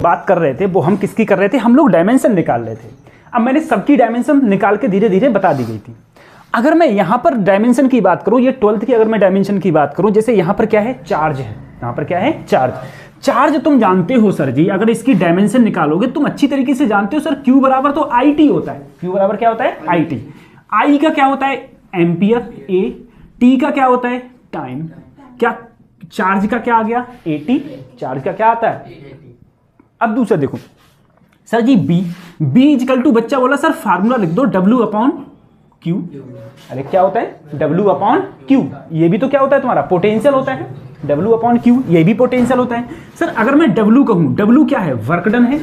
बात कर रहे थे वो हम किसकी कर रहे थे, हम लोग डायमेंशन निकाल रहे थे। अब मैंने सबकी डायमेंशन निकाल के धीरे धीरे बता दी गई थी। अगर मैं यहाँ पर डायमेंशन की बात करूँ, ये 12th की अगर मैं डायमेंशन की बात करूँ, जैसे यहाँ पर क्या है, चार्ज है, यहाँ पर क्या है, चार्ज तुम जानते हो सर जी, अगर इसकी डायमेंशन निकालोगे तुम अच्छी तरीके से जानते हो सर, Q बराबर तो IT होता है। Q बराबर क्या होता है, IT। I का क्या होता है, एम्पियर, A। T का क्या होता है, टाइम। क्या चार्ज का क्या आ गया, AT। चार्ज का क्या आता है। अब दूसरा देखो sir ji, B equal to, बच्चा बोला सर फार्मूला लिख दो, W/Q। अरे क्या होता है, W/Q। ये भी तो क्या होता है तुम्हारा, पोटेंशियल होता है। W/Q ये भी पोटेंशियल होता है। सर अगर मैं W कहूं, W क्या है, वर्क डन है।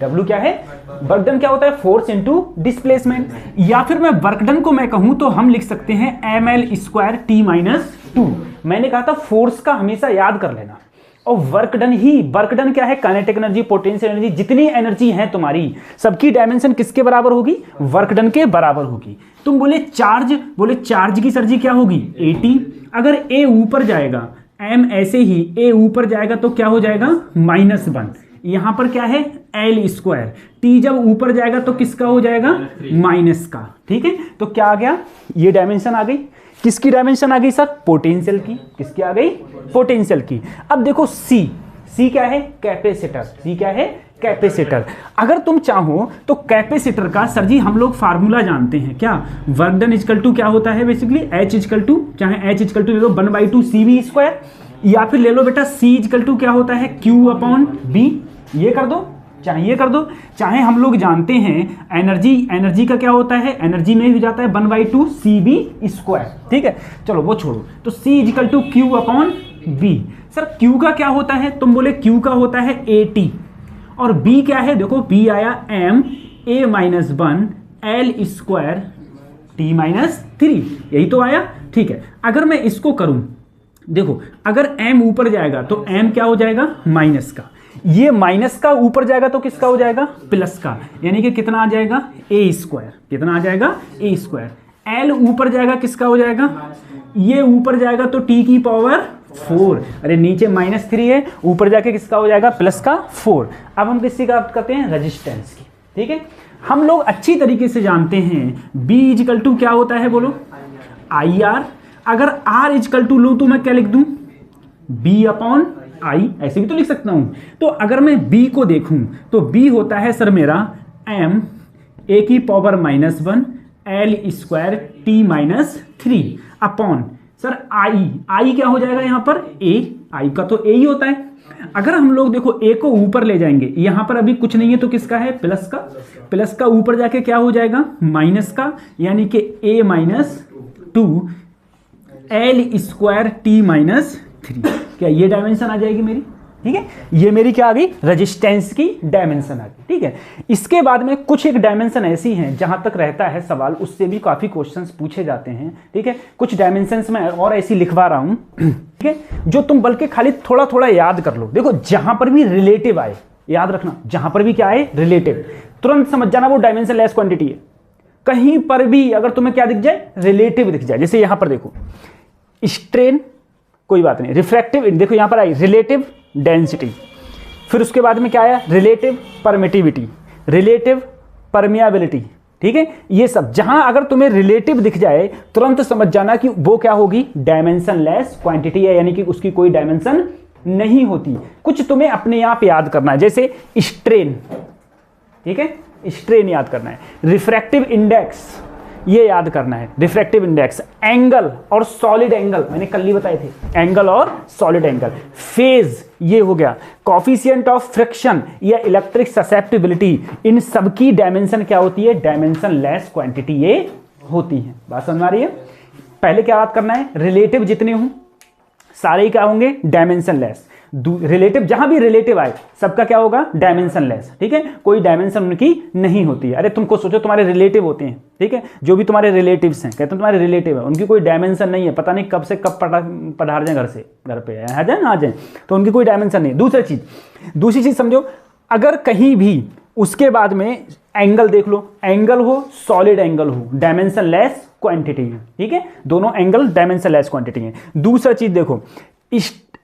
W क्या है, वर्क डन क्या होता है, फोर्स इनटू डिस्प्लेसमेंट। या फिर मैं वर्क डन को मैं कहूं तो हम लिख सकते हैं ml²T-2। मैंने कहा था फोर्स का हमेशा याद कर लेना, और वर्क डन क्या है, काइनेटिक एनर्जी, पोटेंशियल एनर्जी, जितनी एनर्जी है तुम्हारी सबकी डायमेंशन किसके बराबर होगी, वर्क डन के बराबर होगी। तुम बोले चार्ज की सर जी क्या होगी, AT। अगर A ऊपर जाएगा, M ऐसे ही A ऊपर जाएगा तो क्या हो जाएगा, -1। यहां पर क्या है, L²। T जब ऊपर जाएगा तो किसका हो जाएगा, माइनस का। ठीक है, तो क्या आ गया, ये डायमेंशन आ गई। किसकी डायमेंशन आ गई सर, पोटेंशियल की। किसकी आ गई, पोटेंशियल की। अब देखो C क्या है, कैपेसिटर। C क्या है, कैपेसिटर। अगर तुम चाहो तो कैपेसिटर का सर जी हम लोग फार्मूला जानते हैं, क्या, वर्क डन इक्वल टू क्या होता है बेसिकली, H इक्वल टू, चाहे H इक्वल टू ले लो 1/2 CV², या फिर ले लो बेटा C इक्वल टू क्या होता है, Q/B। ये कर दो, चाहे ये कर दो, चाहे हम लोग जानते हैं एनर्जी का क्या होता है, एनर्जी में हो जाता है 1/2 CV²। ठीक है, चलो वो छोड़ो, तो C equal to Q/B। Sir Q का क्या होता है, तुम बोले Q का होता है AT, और B क्या है, देखो B आया m(a-1) L²T-3, यही तो आया। ठीक है, अगर मैं इसको करूं, देखो अगर m ऊपर जाएगा तो m क्या हो जाएगा, माइनस का। ये माइनस का ऊपर जाएगा तो किसका हो जाएगा, प्लस का, यानी कि कितना आ जाएगा, A²। कितना आ जाएगा, A²। L ऊपर जाएगा किसका हो जाएगा, ये ऊपर जाएगा तो T⁴। अरे नीचे -3 है, ऊपर जाके किसका हो जाएगा, प्लस का 4। अब हम किसकी बात करते हैं, रेजिस्टेंस की। ठीक है, हम लोग अच्छी तरीके से जानते हैं B इक्वल टू क्या होता है, बोलो, IR। अगर R इक्वल टू लूँ तो मैं क्या लिख दूं, B/I, ऐसे भी तो लिख सकता हूं। तो अगर मैं B को देखूं तो B होता है सर मेरा m(a⁻⁻1) L²T-3 upon sir I क्या हो जाएगा यहाँ पर, A। I का तो A ही होता है। अगर हम लोग देखो A को ऊपर ले जाएंगे, यहाँ पर अभी कुछ नहीं है तो किसका है, प्लस का। प्लस का ऊपर जाके क्या हो जाएगा, माइनस का, यानी कि A-2 L²T-3। क्या ये डायमेंशन आ जाएगी मेरी। ठीक है, ये मेरी क्या आ गई, रेजिस्टेंस की डायमेंशन आ गई। ठीक है, इसके बाद में कुछ एक डायमेंशन ऐसी हैं जहां तक रहता है सवाल, उससे भी काफी क्वेश्चंस पूछे जाते हैं। ठीक है, कुछ डायमेंशंस में और ऐसी लिखवा रहा हूं, ठीक है, जो तुम बल्कि खाली थोड़ा थोड़ा याद कर लो। देखो जहां पर भी रिलेटिव आए, याद रखना, जहां पर भी क्या आए, रिलेटिव, तुरंत समझ जाना वो डायमेंशन लेस क्वांटिटी है। कहीं पर भी अगर तुम्हें क्या दिख जाए, रिलेटिव दिख जाए, जैसे यहां पर देखो स्ट्रेन, कोई बात नहीं, रिफ्रैक्टिव, देखो यहां पर आई रिलेटिव डेंसिटी, फिर उसके बाद में क्या आया, रिलेटिव परमिटिविटी, रिलेटिव परमियाबिलिटी। ठीक है, ये सब जहां अगर तुम्हें रिलेटिव दिख जाए तुरंत समझ जाना कि वो क्या होगी, डायमेंशन लेस क्वांटिटी है, यानी कि उसकी कोई डायमेंशन नहीं होती। कुछ तुम्हें अपने आप याद करना है, जैसे स्ट्रेन। ठीक है, स्ट्रेन याद करना है, रिफ्रैक्टिव इंडेक्स ये याद करना है, रिफ्रैक्टिव इंडेक्स, एंगल और सॉलिड एंगल, मैंने कल ही बताए थे, एंगल और सॉलिड एंगल, फेज ये हो गया, कॉफिशिएंट ऑफ फ्रिक्शन या इलेक्ट्रिक ससेप्टिबिलिटी, इन सबकी डायमेंशन क्या होती है, डायमेंशन लेस क्वांटिटी ये होती है। बात समझ आ रही है। पहले क्या याद करना है, रिलेटिव जितने हों सारे क्या होंगे, डायमेंशन लेस। रिलेटिव जहां भी रिलेटिव आए सबका क्या होगा, डायमेंशन लेस। ठीक है, कोई डायमेंशन उनकी नहीं होती है। अरे तुमको सोचो तुम्हारे रिलेटिव होते हैं, ठीक है, जो भी तुम्हारे रिलेटिव्स हैं, कहते हैं तुम्हारे रिलेटिव है, उनकी कोई डायमेंशन नहीं है, पता नहीं कब से कब पधार जाए घर पे आ जाए ना आ जाए, तो उनकी कोई डायमेंशन नहीं। दूसरी चीज समझो, अगर कहीं भी उसके बाद में एंगल देख लो, एंगल हो सॉलिड एंगल हो, डायमेंशन लेस क्वांटिटी है। ठीक है, दोनों एंगल डायमेंशन लेस क्वांटिटी है। दूसरा चीज देखो,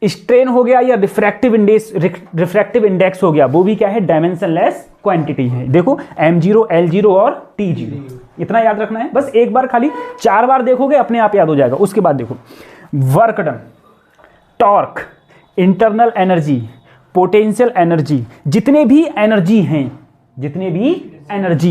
स्ट्रेन हो गया या रिफ्रैक्टिव इंडेक्स हो गया, वो भी क्या है, डायमेंशनलेस क्वांटिटी है। देखो m0, L0 और T0, इतना याद रखना है बस। एक बार खाली 4 बार देखोगे अपने आप याद हो जाएगा। उसके बाद देखो work done, torque, internal energy, potential energy, जितने भी एनर्जी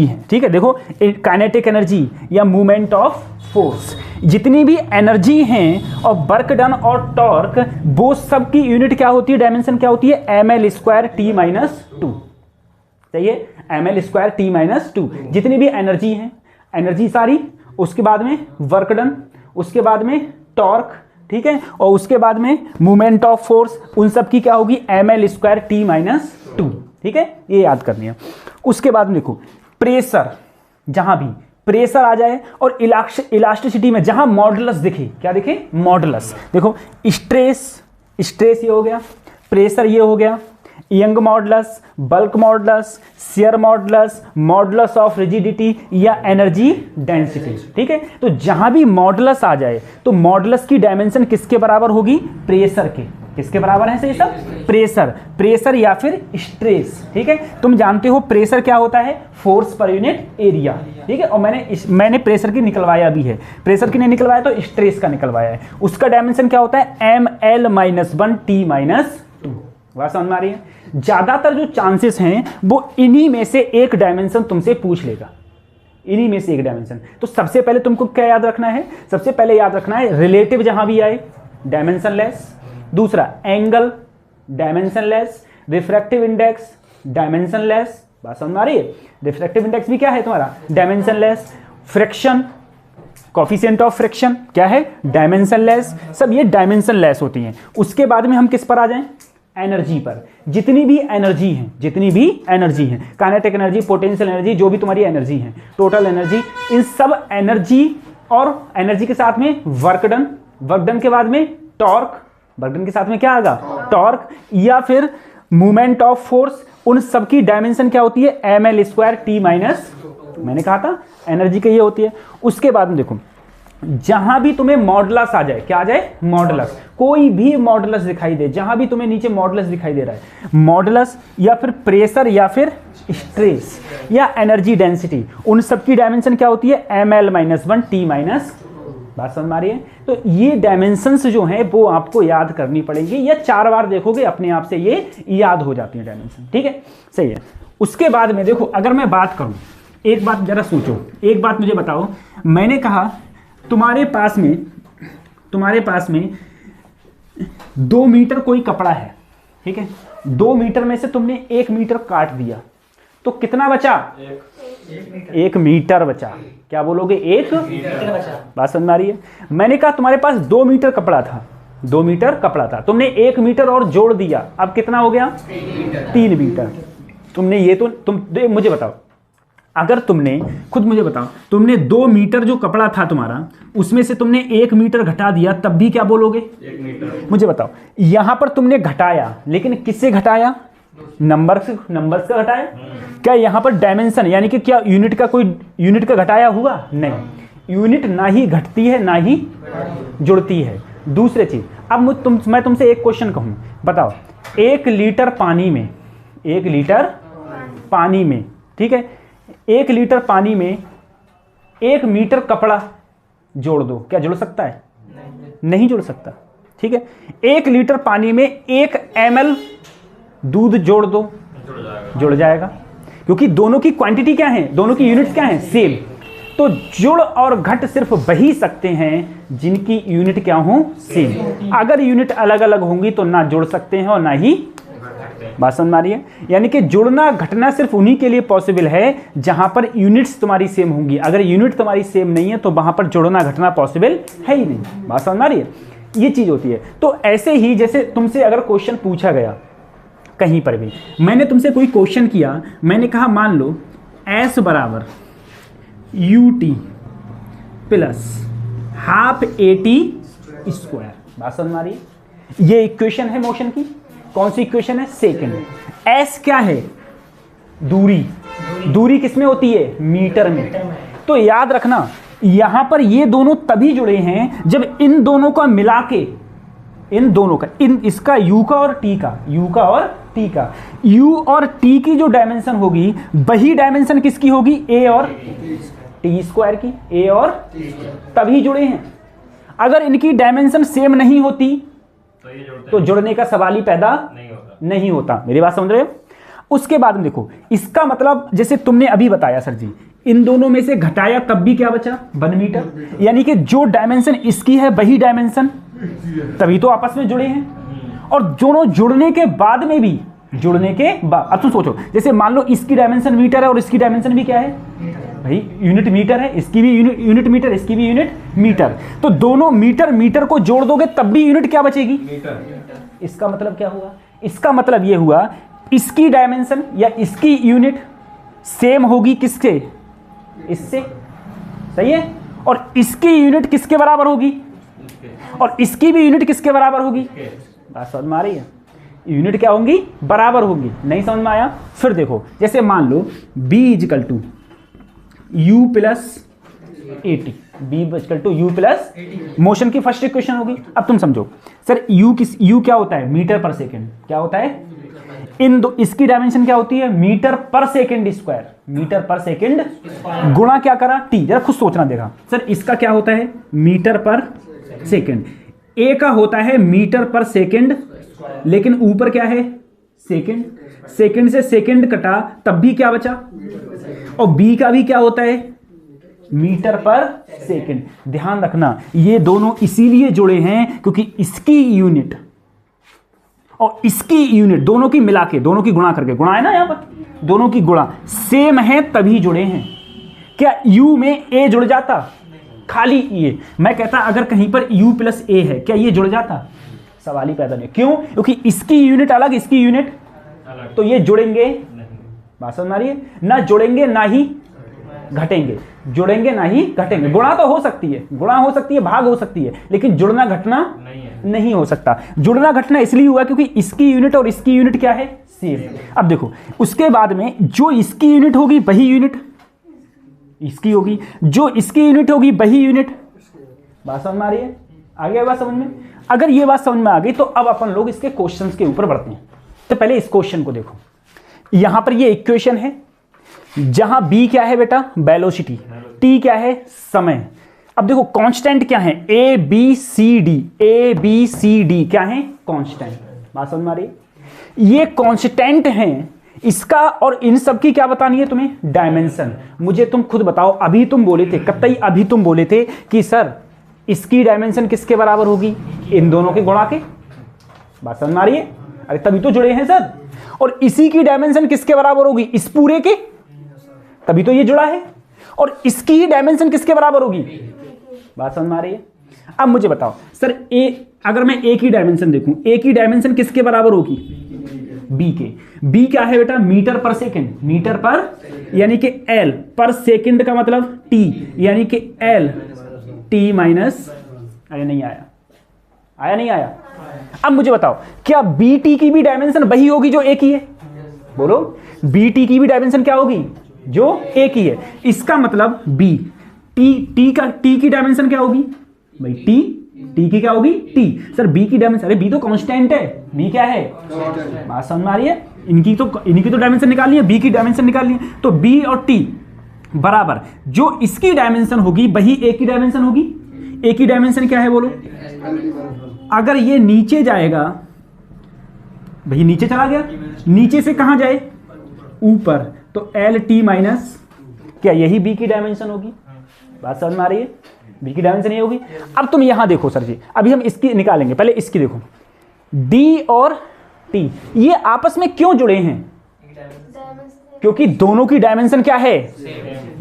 हैं, ठीक है। देखो काइनेटिक एनर्जी या मूवमेंट ऑफ फोर्स, जितनी भी एनर्जी हैं और वर्क डन और टॉर्क, वो सब की यूनिट क्या होती है, डायमेंशन क्या होती है, ml²T-2। सही है, ml²T-2। जितनी भी एनर्जी हैं, एनर्जी सारी, उसके बाद में वर्क डन, उसके बाद में टॉर्क, ठीक है, और उसके बाद में मूवमेंट ऑफ फोर्स, उन सब की क्या होगी, ml²T-2। ठीक है, ये याद करनी है। उसके बाद में देखो प्रेशर, जहां भी प्रेशर आ जाए और इलास्टिसिटी में जहां मॉडुलस दिखे, क्या दिखे, मॉडुलस। देखो स्ट्रेस ये हो गया, प्रेशर ये हो गया, young modulus, bulk modulus, shear modulus, modulus of rigidity या एनर्जी डेंसिटी। ठीक है, तो जहां भी मॉडुलस आ जाए तो मॉडुलस की डायमेंशन किसके बराबर होगी, प्रेशर के। किसके बराबर है सही सब, प्रेशर या फिर स्ट्रेस। ठीक है, तुम जानते हो प्रेशर क्या होता है, फोर्स पर यूनिट एरिया। ठीक है, और मैंने प्रेशर की निकलवाया भी है, प्रेशर की नहीं निकलवाया तो स्ट्रेस का निकलवाया है। उसका डायमेंशन क्या होता है, ml-1T-2। बात समझ में आ रही है। ज्यादातर जो चांसेस हैं वो इन्हीं में से एक डायमेंशन तुमसे पूछ लेगा, इन्हीं में से एक डायमेंशन। तो सबसे पहले तुमको क्या याद रखना है, सबसे पहले याद रखना है रिलेटिव जहां भी आए डायमेंशनलेस, दूसरा angle dimensionless, refractive index dimensionless. बात समझ में आ रही है, रिफ्रैक्टिव इंडेक्स भी क्या है तुम्हारा, dimensionless, friction, coefficient of friction क्या है, डायमेंशनलेस। सब ये डायमेंशनलेस होती हैं। उसके बाद में हम किस पर आ जाएं, एनर्जी पर। जितनी भी एनर्जी हैं, काइनेटिक एनर्जी, पोटेंशियल एनर्जी, जो भी तुम्हारी एनर्जी है, टोटल एनर्जी, इन सब एनर्जी और एनर्जी के साथ में वर्क डन के बाद में टॉर्क, वर्क डन के साथ में क्या आएगा, टॉर्क, या फिर मूवमेंट ऑफ फोर्स, उन सब की डायमेंशन क्या होती है, ml²T-, मैंने कहा था एनर्जी की ये होती है। उसके बाद में देखो जहां भी तुम्हें मॉडुलस आ जाए, क्या आ जाए, मॉडुलस, कोई भी मॉडुलस दिखाई दे, जहां भी तुम्हें नीचे मॉडुलस दिखाई दे रहा है, मॉडुलस या फिर प्रेशर या फिर स्ट्रेस या एनर्जी डेंसिटी, उन सब की डायमेंशन क्या होती है, ml-1T-। बात समझ में आ रही है। तो ये डायमेंशंस जो हैं वो आपको याद करनी पड़ेंगी, या 4 बार देखोगे अपने आप से ये याद हो जाती है डायमेंशन। ठीक है, सही है। उसके बाद में देखो, अगर मैं बात करूं, एक बात जरा सोचो, एक बात मुझे बताओ, मैंने कहा तुम्हारे पास में 2 मीटर कोई कपड़ा है, ठीक है, 2 मीटर में से तुमने 1 मीटर काट दिया, तो कितना बचा, 1 मीटर बचा। क्या बोलोगे, 1 मीटर बचा। बात समझ में आ रही है। मैंने कहा तुम्हारे पास 2 मीटर कपड़ा था, 2 मीटर कपड़ा था, तुमने 1 मीटर और जोड़ दिया, अब कितना हो गया, 3 मीटर। तुमने ये तो मुझे बताओ, अगर तुमने खुद मुझे बताओ, तुमने 2 मीटर जो कपड़ा था तुम्हारा, उसमें से तुमने 1 मीटर घटा दिया, तब भी क्या बोलोगे, 1 मीटर। मुझे बताओ, यहां पर तुमने घटाया, लेकिन किससे घटाया, नंबर से घटाया। क्या यहां पर डायमेंशन यानी कि क्या यूनिट का कोई यूनिट का घटाया हुआ, नहीं, यूनिट ना ही घटती है ना ही जुड़ती है। दूसरी चीज, अब मैं तुमसे एक क्वेश्चन कहूं, बताओ, 1 लीटर पानी में, 1 लीटर पानी में, ठीक है, 1 लीटर पानी में 1 मीटर कपड़ा जोड़ दो, क्या जुड़ सकता है, नहीं जुड़ सकता। ठीक है, 1 लीटर पानी में 1 ml दूध जोड़ दो, जुड़ जाएगा, क्योंकि दोनों की क्वांटिटी क्या है, दोनों की यूनिट्स क्या है, सेम। तो जुड़ और घट सिर्फ वही सकते हैं जिनकी यूनिट क्या हो, सेम। अगर यूनिट अलग अलग होंगी तो ना जुड़ सकते हैं और ना ही, बात समझ में आ रही है। यानी कि जुड़ना घटना सिर्फ उन्हीं के लिए पॉसिबल है जहां पर यूनिट्स तुम्हारी सेम होंगी। अगर यूनिट तुम्हारी सेम नहीं है तो वहां पर जुड़ना घटना पॉसिबल है ही नहीं। बात समझ में आ रही है, ये चीज होती है। तो ऐसे ही जैसे तुमसे अगर क्वेश्चन पूछा गया कहीं पर भी, मैंने तुमसे कोई क्वेश्चन किया, मैंने कहा मान लो S बराबर ut plus half AT square. बात समझ में आ रही है, ये इक्वेशन है मोशन की। कौन सी इक्वेशन है, सेकंड। S क्या है, दूरी किसमें होती है, मीटर में। तो याद रखना यहां पर ये दोनों तभी जुड़े हैं जब इन दोनों का मिला के इन दोनों का, इन इसका u का और t का, u का और t का, u और t की जो डायमेंशन होगी वही डायमेंशन किसकी होगी, a और t स्क्वायर की, a और तभी जुड़े हैं। अगर इनकी डायमेंशन सेम नहीं होती तो जुड़ने का सवाल ही पैदा नहीं होता। मेरी बात समझ रहे हो? उसके बाद में देखो, इसका मतलब जैसे तुमने अभी बताया सर जी, इन दोनों में से घटाया तब भी क्या बचा, 1 मीटर, यानी कि जो डायमेंशन इसकी है वही डायमेंशन, तभी तो आपस में जुड़े हैं। और दोनों जुड़ने के बाद में भी, जुड़ने के बाद, अब तुम सोचो, जैसे मान लो इसकी डायमेंशन मीटर है और इसकी डायमेंशन भी क्या है भाई, यूनिट मीटर है, इसकी भी यूनिट मीटर, इसकी भी यूनिट मीटर, तो दोनों मीटर मीटर को जोड़ दोगे तब भी यूनिट क्या बचेगी, मीटर। इसका मतलब क्या हुआ, इसका मतलब ये हुआ इसकी डायमेंशन या इसकी यूनिट सेम होगी किससे, इससे, सही है, और इसकी यूनिट किसके बराबर होगी, और इसकी भी यूनिट किसके बराबर होगी। बात समझ में आ रही है, यूनिट क्या होंगी, बराबर होंगी। नहीं समझ में आया? फिर देखो, जैसे मान लो b is equal to u plus 80, b is equal to u प्लस मोशन की फर्स्ट इक्वेशन होगी। अब तुम समझो सर, u क्या होता है, मीटर पर सेकेंड, क्या होता है, इन दो, इसकी डायमेंशन क्या होती है, मीटर पर सेकेंड स्क्वायर, मीटर पर सेकेंड गुणा क्या करा, t। जरा खुद सोचना, देखा सर, इसका क्या होता है, मीटर पर सेकेंड, a का होता है मीटर पर सेकेंड, लेकिन ऊपर क्या है, सेकेंड, सेकेंड से सेकेंड कटा तब भी क्या बचा, और b का भी क्या होता है, मीटर पर सेकेंड। ध्यान रखना, ये दोनों इसीलिए जुड़े हैं क्योंकि इसकी यूनिट और इसकी यूनिट दोनों की मिला के, दोनों की गुणा करके, गुणा है ना यहाँ पर, दोनों की गुणा सेम है तभी जुड़े हैं। क्या u में a जुड़ जाता, खाली ये, मैं कहता अगर कहीं पर u प्लस a है, क्या ये जुड़ जाता, सवाल ही पैदा नहीं। क्यों? क्योंकि इसकी यूनिट अलग, इसकी यूनिट अलग, तो ये जुड़ेंगे नहीं। बात समझ आ रही है? ना जुड़ेंगे ना ही घटेंगे, जुड़ेंगे ना ही घटेंगे। गुणा तो हो सकती है, गुणा हो सकती है, भाग हो सकती है, लेकिन जुड़ना घटना नहीं हो सकता। जुड़ना घटना इसलिए हुआ क्योंकि इसकी यूनिट और इसकी यूनिट क्या है, सेम। अब देखो, उसके बाद में जो इसकी यूनिट होगी वही यूनिट इसकी होगी, जो इसकी यूनिट होगी वही यूनिट। बात समझ में आ रही है? आ गया बात समझ में? अगर ये बात समझ में आ गई तो अब अपन लोग इसके क्वेश्चंस के ऊपर बढ़ते हैं। तो पहले इस क्वेश्चन को देखो, यहां पर ये इक्वेशन है जहां b क्या है बेटा, वेलोसिटी, t क्या है, समय। अब देखो कांस्टेंट क्या है, a b c d क्या है, कांस्टेंट। बात समझ में आ रही है? ये कांस्टेंट हैं, इसका और इन सब की क्या बतानी है तुम्हें, डायमेंशन। मुझे तुम खुद बताओ, अभी तुम बोले थे, कतई अभी तुम बोले थे कि सर इसकी डायमेंशन किसके बराबर होगी, इन दोनों के गुणा के। बात समझ में आ रही है? अरे तभी तो जुड़े हैं सर। और इसी की डायमेंशन किसके बराबर होगी, इस पूरे के, तभी तो ये जुड़ा है। और इसकी ही डायमेंशन किसके बराबर होगी। बात समझ में आ रही है? अब मुझे बताओ सर, अगर मैं a की डायमेंशन देखूं, a की डायमेंशन किसके बराबर होगी, b के। b क्या है बेटा, मीटर पर सेकेंड, मीटर पर यानी कि l पर सेकेंड का मतलब t, यानी कि l t माइनस, अरे नहीं आया, आया नहीं आया। अब मुझे बताओ, क्या बी टी की भी डायमेंशन वही होगी जो ए की है, बोलो, बी टी की भी डायमेंशन क्या होगी, जो ए की है। इसका मतलब बी टी की डायमेंशन क्या होगी भाई, टी की क्या होगी, टी। सर बी की डायमेंशन, अरे बी तो कांस्टेंट है, बी क्या है, बात समझ में आ रही है? इनकी तो डायमेंशन निकालनी है, बी की डायमेंशन निकालनी है, तो बी और टी बराबर, जो इसकी डायमेंशन होगी वही ए की डायमेंशन होगी। ए की डायमेंशन क्या है बोलो, अगर ये नीचे जाएगा, भाई नीचे चला गया, नीचे से कहां जाए, ऊपर, तो एल टी माइनस, क्या यही बी की डायमेंशन होगी। बात समझ में आ रही है? बी की डायमेंशन ये होगी। अब तुम यहां देखो सर जी, अभी हम इसकी निकालेंगे, पहले इसकी देखो, डी और टी ये आपस में क्यों जुड़े हैं, क्योंकि दोनों की डायमेंशन क्या है,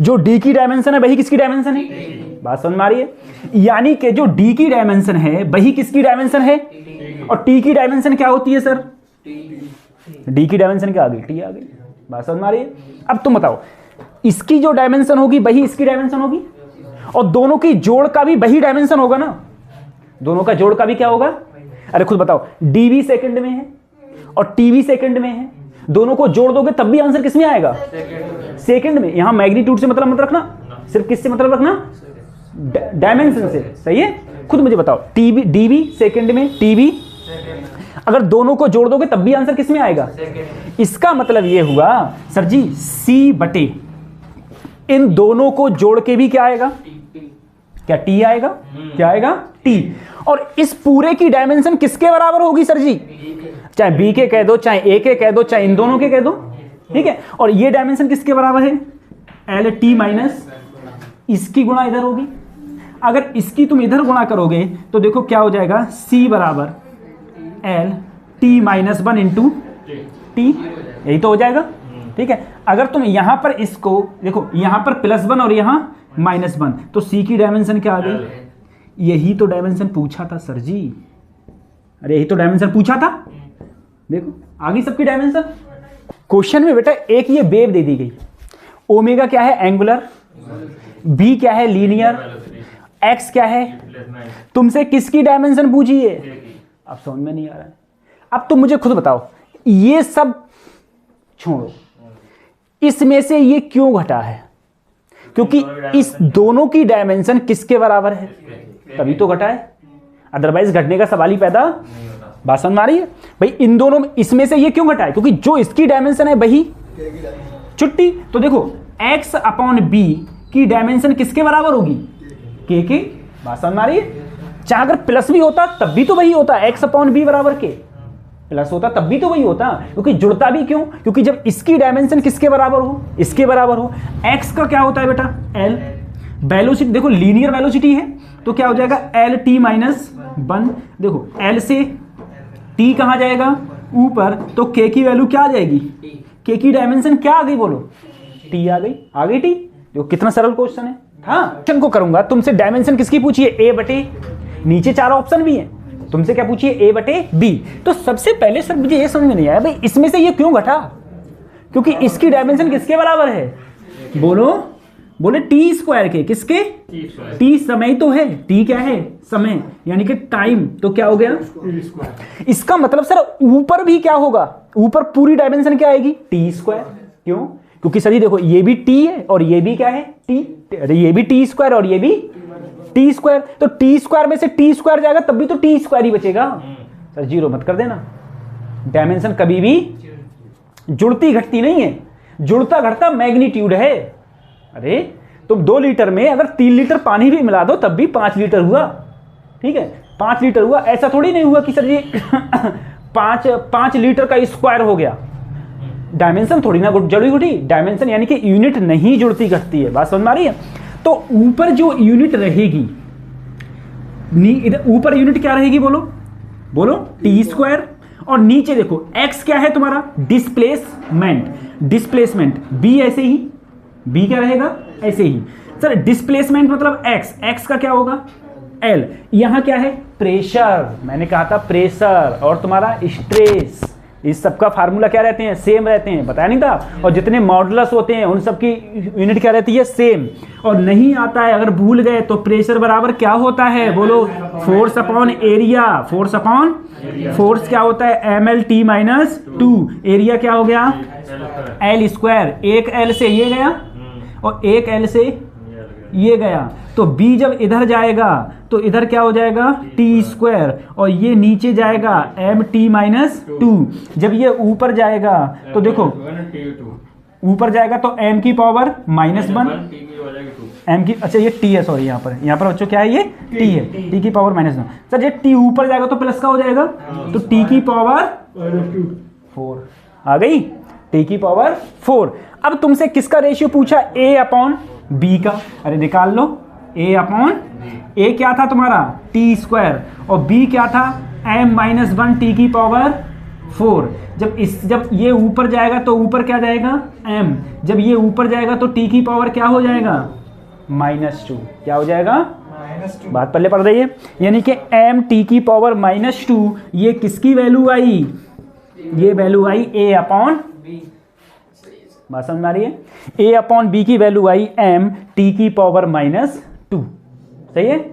जो डी की डायमेंशन है वही किसकी डायमेंशन है। बात समझ में आ रही है? यानी कि जो डी की डायमेंशन है वही किसकी डायमेंशन है, और टी की डायमेंशन क्या होती है सर, डी की डायमेंशन क्या आ गई, टी आ गई। बात समझ में आ रही है? अब तुम बताओ, इसकी जो डायमेंशन होगी वही इसकी डायमेंशन होगी, और दोनों की जोड़ का भी वही डायमेंशन होगा ना, दोनों का जोड़ का भी क्या होगा। अरे खुद बताओ, डी भी सेकंड में है और टी भी सेकंड में है, दोनों को जोड़ दोगे तब भी आंसर किसमें आएगा, सेकंड में। यहां मैग्नीट्यूड से मतलब मत रखना, सिर्फ किससे मतलब रखना, डायमेंशन से, सही है। खुद मुझे बताओ, टीबी डीबी सेकंड में, टीबी अगर दोनों को जोड़ दोगे तब भी आंसर किस में आएगा? इसका मतलब ये हुआ सर जी सी बटे इन दोनों को जोड़ के भी क्या आएगा? क्या टी आएगा? क्या आएगा? टी। और इस पूरे की डायमेंशन किसके बराबर होगी सर जी? चाहे बी के कह दो, चाहे ए के कह दो, चाहे इन दोनों के कह दो, ठीक है। और ये डायमेंशन किसके बराबर है? एल टी माइनस इसकी गुणा इधर होगी। अगर इसकी तुम इधर गुणा करोगे तो देखो क्या हो जाएगा, सी बराबर L T minus 1 into T, यही तो हो जाएगा, ठीक है। अगर तुम यहां पर इसको देखो, यहां पर +1 और यहां -1, तो सी की डायमेंशन क्या आ गई? यही तो डायमेंशन पूछा था सर जी, अरे यही तो डायमेंशन पूछा था, देखो आ गई सबकी डायमेंशन। क्वेश्चन में बेटा एक ये वेव दे दी गई, ओमेगा क्या है? एंगुलर, बी क्या है? लीनियर, एक्स क्या है? तुमसे किसकी डायमेंशन पूछी है? अब समझ में नहीं आ रहा है। अब तुम मुझे खुद बताओ, ये सब छोड़ो, इसमें से ये क्यों घटा है? क्योंकि इस दोनों की डायमेंशन किसके बराबर है, तभी तो घटा है, अदरवाइज घटने का सवाल ही पैदा बात समझ में आ रही है भाई? इन दोनों में इसमें से ये क्यों घटा है? क्योंकि जो इसकी डायमेंशन है वही छुट्टी। तो देखो x अपॉन बी की डायमेंशन किसके बराबर होगी? के बात समझ में आ रही है? चाहे अगर प्लस भी होता तब भी तो वही होता, x अपॉन बी बराबर के, प्लस होता तब भी तो वही होता, क्योंकि जुड़ता भी क्यों? क्योंकि जब इसकी डायमेंशन किसके बराबर हो? इसके बराबर हो। x का क्या होता है बेटा? l। वेलोसिटी देखो लीनियर वेलोसिटी है तो क्या हो जाएगा? L T minus 1। देखो l से t कहाँ जाएगा? ऊपर, तो k की वैल्यू क्या आ जाएगी? k की डायमेंशन क्या आ गई बोलो? t आ गई, आ गई t। देखो कितना सरल क्वेश्चन है। हाँ, क्वेश्चन को करूंगा, तुमसे डायमेंशन किसकी पूछी है? a बटे, नीचे 4 ऑप्शन भी हैं, तुमसे क्या पूछिए? a बटे b। तो सबसे पहले सर मुझे ये समझ में नहीं आया भाई इसमें से ये क्यों घटा? क्योंकि इसकी डायमेंशन किसके बराबर है? बोलो बोले टी स्क्वायर के, किसके? टी समय तो है, टी क्या है? समय, यानी कि टाइम, तो क्या हो गया? इसका मतलब सर ऊपर भी क्या होगा? ऊपर पूरी डायमेंशन क्या आएगी? T square. क्यों? क्योंकि सर जी देखो ये भी टी है और ये भी क्या है? टी। अरे ये भी टी स्क्वायर और ये भी टी स्क्वायर, तो टी स्क्वायर में से टी स्क्वायर जाएगा तब भी तो टी स्क्वायर ही बचेगा। सर जीरो मत कर देना, डायमेंशन कभी भी जुड़ती घटती नहीं है, जुड़ता घटता मैग्नीट्यूड है। अरे तुम 2 लीटर में अगर 3 लीटर पानी भी मिला दो तब भी 5 लीटर हुआ, ठीक है? 5 लीटर हुआ, ऐसा थोड़ी नहीं हुआ कि सर जी 5 लीटर का स्क्वायर हो गया। डायमेंशन थोड़ी ना जड़ी घटी, डायमेंशन यानी कि यूनिट नहीं जुड़ती घटती है, बात समझ में आ रही है? तो ऊपर जो यूनिट रहेगी, ऊपर यूनिट क्या रहेगी बोलो? बोलो टी स्क्वायर। और नीचे देखो एक्स क्या है तुम्हारा? डिस्प्लेसमेंट, डिस्प्लेसमेंट बी ऐसे ही, बी क्या रहेगा? ऐसे ही। सर डिस्प्लेसमेंट मतलब एक्स, एक्स का क्या होगा? एल। यहां क्या है? प्रेशर, मैंने कहा था प्रेशर, और तुम्हारा स्ट्रेस, इस सबका फार्मूला क्या रहते हैं? सेम रहते हैं, बताया नहीं था? और जितने मॉडुलस होते हैं उन सबकी यूनिट क्या रहती है? सेम। और नहीं आता है अगर भूल गए तो प्रेशर बराबर क्या होता है? बोलो force upon area, force upon force क्या होता है? M L T minus 2, area क्या हो गया? L square. एक एल से ये गया और एक एल से ये गया, तो b जब इधर जाएगा तो इधर क्या हो जाएगा? टी स्क्वायर, और ये नीचे जाएगा एम टी माइनस 2। जब ये ऊपर जाएगा तो देखो ऊपर जाएगा तो m की पावर -1, m की, अच्छा ये t है, सॉरी यहाँ पर बच्चों क्या है? ये t है, t की पावर -1। सर जब t ऊपर जाएगा तो प्लस का हो जाएगा, तो t की पावर 4 आ गई, t की पावर 4। अब तुमसे किसका रेशियो पूछा? a अपॉन b का। अरे निकाल लो, a अपॉन a क्या था तुम्हारा? टी स्क्वायर, और b क्या था? m-1 t की पावर 4। जब ये ऊपर जाएगा तो ऊपर क्या जाएगा? m। जब ये ऊपर जाएगा तो t की पावर क्या हो जाएगा? -2। क्या हो जाएगा? -2। बात पहले पढ़ रही है, यानी कि m t की पावर -2, ये किसकी वैल्यू आई? ये value I a upon b। बात समझ में आ रही है? a अपॉन बी की वैल्यू आई m t की पावर -2, सही है?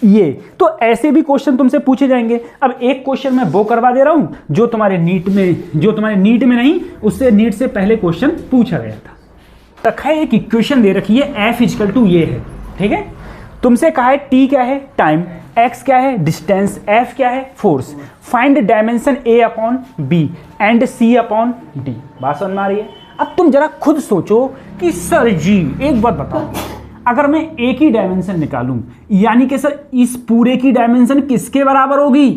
ये तो ऐसे भी क्वेश्चन तुमसे पूछे जाएंगे। अब एक क्वेश्चन मैं वो करवा दे रहा हूं जो तुम्हारे नीट में नहीं, उससे नीट से पहले क्वेश्चन पूछा गया था। रखा है एक इक्वेशन दे रखी है f इक्वल टू ये है, ठीक है? तुमसे कहा है टी क्या है, टाइम, एक्स क्या है, डिस्टेंस, एफ क्या है, force, find dimension A upon B and C upon D. बात समझ में आ रही है? अब तुम जरा खुद सोचो कि सर जी एक बात बताओ, अगर मैं ए की डायमेंशन निकालूं यानी कि सर इस पूरे की डायमेंशन किसके बराबर होगी?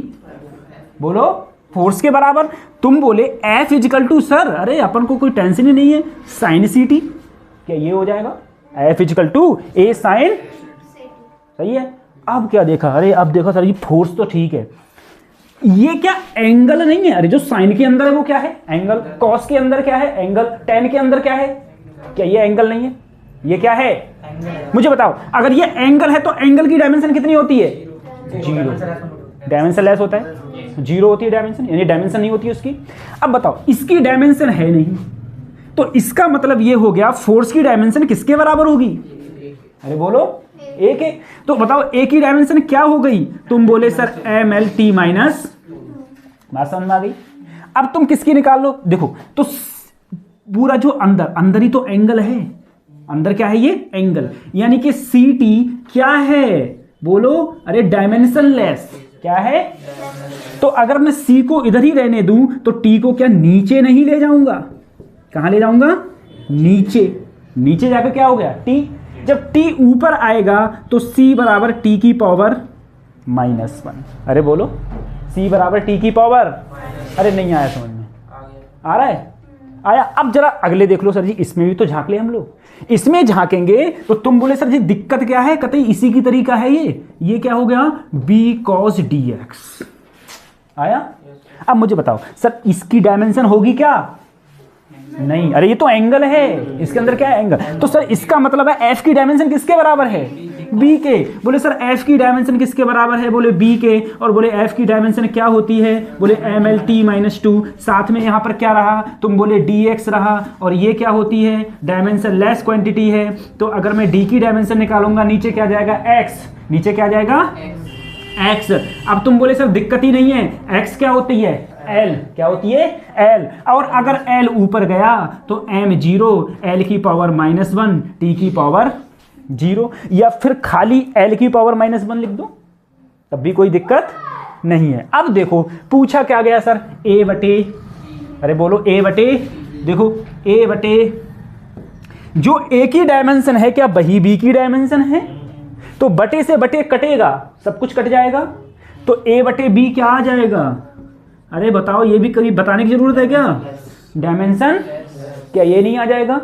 बोलो, फोर्स के बराबर। तुम बोले एफ इजिकल टू, सर अरे अपन को कोई टेंशन ही नहीं है, साइन सी टी, क्या ये हो जाएगा? F equal to A sine, सही है। अब क्या देखा, अरे अब देखो सर जी फोर्स तो ठीक है, ये क्या एंगल नहीं है? अरे जो साइन के अंदर है वो क्या है? एंगल। कॉस के अंदर क्या है? एंगल। टेन के अंदर क्या है? क्या ये एंगल नहीं है? ये क्या है? मुझे बताओ, अगर ये एंगल है तो एंगल की डायमेंशन कितनी होती है? जीरो। डायमेंशन लेस होता है, जीरो होती है डायमेंशन, यानी डायमेंशन नहीं होती है उसकी। अब बताओ इसकी डायमेंशन है नहीं, तो इसका मतलब ये हो गया फोर्स की डायमेंशन किसके बराबर होगी? अरे बोलो, ए के। तो बताओ ए की डायमेंशन क्या हो गई? तुम बोले sir M L T minus, बात समझ में आ गई? अब तुम किसकी निकाल लो, देखो तो पूरा जो अंदर अंदर ही तो एंगल है, अंदर क्या है? ये एंगल, यानी कि सी टी क्या है? बोलो, अरे डायमेंशन लेस क्या है? तो अगर मैं सी को इधर ही रहने दूं तो टी को क्या नीचे नहीं ले जाऊंगा? कहां ले जाऊंगा? नीचे। नीचे जाकर क्या हो गया? टी। जब टी ऊपर आएगा तो सी बराबर टी की पावर -1। अरे बोलो, सी बराबर टी की पावर, अरे नहीं आया समझ में? आ रहा है? आया। अब जरा अगले देख लो सर जी, इसमें भी तो झांक ले हम लोग। इसमें झांकेंगे तो तुम बोले सर जी दिक्कत क्या है? कतई इसी की तरीका है ये क्या हो गया? B cos D X. आया? अब मुझे बताओ सर इसकी डायमेंशन होगी क्या? नहीं। अरे ये तो एंगल है, इसके अंदर क्या है? एंगल। तो सर इसका मतलब है एफ की डायमेंशन किसके बराबर है? बी के। बोले सर एफ की डायमेंशन किसके बराबर है? बोले बी के। और बोले एफ की डायमेंशन क्या होती है? बोले एम एल टी माइनस 2। साथ में यहाँ पर क्या रहा? तुम बोले डी एक्स रहा, और ये क्या होती है? डायमेंशन लेस क्वांटिटी है। तो अगर मैं डी की डायमेंशन निकालूंगा, नीचे क्या जाएगा? एक्स। नीचे क्या जाएगा? एक्स। अब तुम बोले सर दिक्कत ही नहीं है, एक्स क्या होती है? एल। क्या होती है? एल। और अगर एल ऊपर गया तो एम 0, एल की पावर -1, टी की पावर 0, या फिर खाली एल की पावर -1 लिख दो, तब भी कोई दिक्कत नहीं है। अब देखो पूछा क्या गया सर? ए बटे, अरे बोलो ए बटे, देखो ए बटे जो ए की डायमेंशन है क्या वही बी की डायमेंशन है? तो बटे से बटे कटेगा, सब कुछ कट जाएगा, तो ए बटे बी क्या आ जाएगा? अरे बताओ, ये भी कभी बताने की जरूरत है क्या? डायमेंशन, क्या ये नहीं आ जाएगा?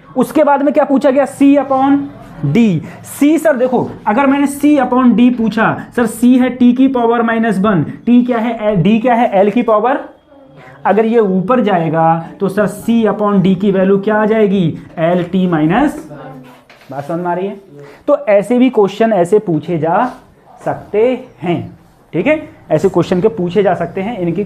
उसके बाद में क्या पूछा गया? सी अपॉन डी। सी सर देखो, अगर मैंने सी अपॉन डी पूछा, सर सी है टी की पावर -1, टी क्या है? डी क्या है? एल की पावर। अगर ये ऊपर जाएगा तो सर सी अपॉन डी की वैल्यू क्या आ जाएगी? L T minus. बात समझ में आ रही है? तो ऐसे भी क्वेश्चन ऐसे पूछे जा सकते हैं, ठीक है? ऐसे क्वेश्चन के पूछे जा सकते हैं, इनकी